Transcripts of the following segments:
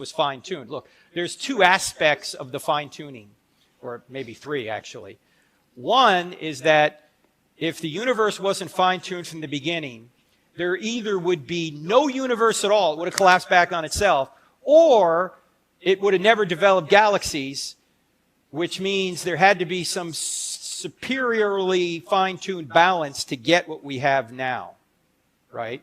was fine-tuned. Look, there's two aspects of the fine-tuning, or maybe three, actually. One is that if the universe wasn't fine-tuned from the beginning, there either would be no universe at all, it would have collapsed back on itself, or it would have never developed galaxies, which means there had to be some superiorly fine-tuned balance to get what we have now, right?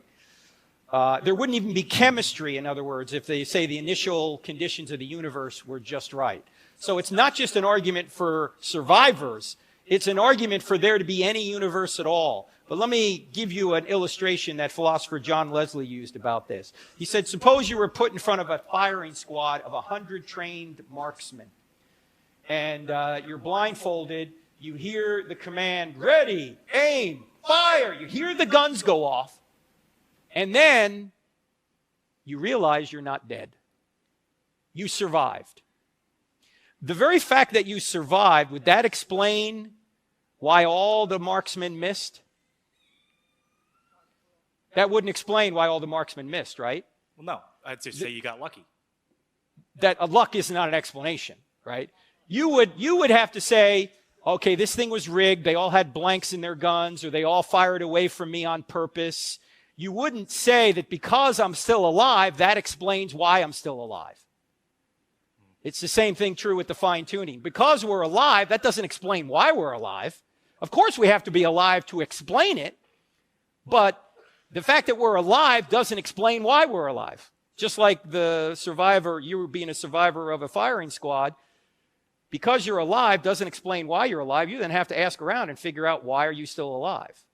There wouldn't even be chemistry, in other words, if they say the initial conditions of the universe were just right. So it's not just an argument for survivors, it's an argument for there to be any universe at all. But let me give you an illustration that philosopher John Leslie used about this. He said, suppose you were put in front of a firing squad of 100 trained marksmen, and you're blindfolded, you hear the command, ready, aim, fire, you hear the guns go off, and then you realize you're not dead. You survived. The very fact that you survived, would that explain why all the marksmen missed? That wouldn't explain why all the marksmen missed, right? Well, no. I'd just say you got lucky. That luck is not an explanation, right? You would have to say, okay, this thing was rigged. They all had blanks in their guns, or they all fired away from me on purpose. You wouldn't say that because I'm still alive, that explains why I'm still alive. It's the same thing true with the fine-tuning. Because we're alive, that doesn't explain why we're alive. Of course, we have to be alive to explain it, but the fact that we're alive doesn't explain why we're alive. Just like the survivor, you being a survivor of a firing squad, because you're alive doesn't explain why you're alive. You then have to ask around and figure out, why are you still alive?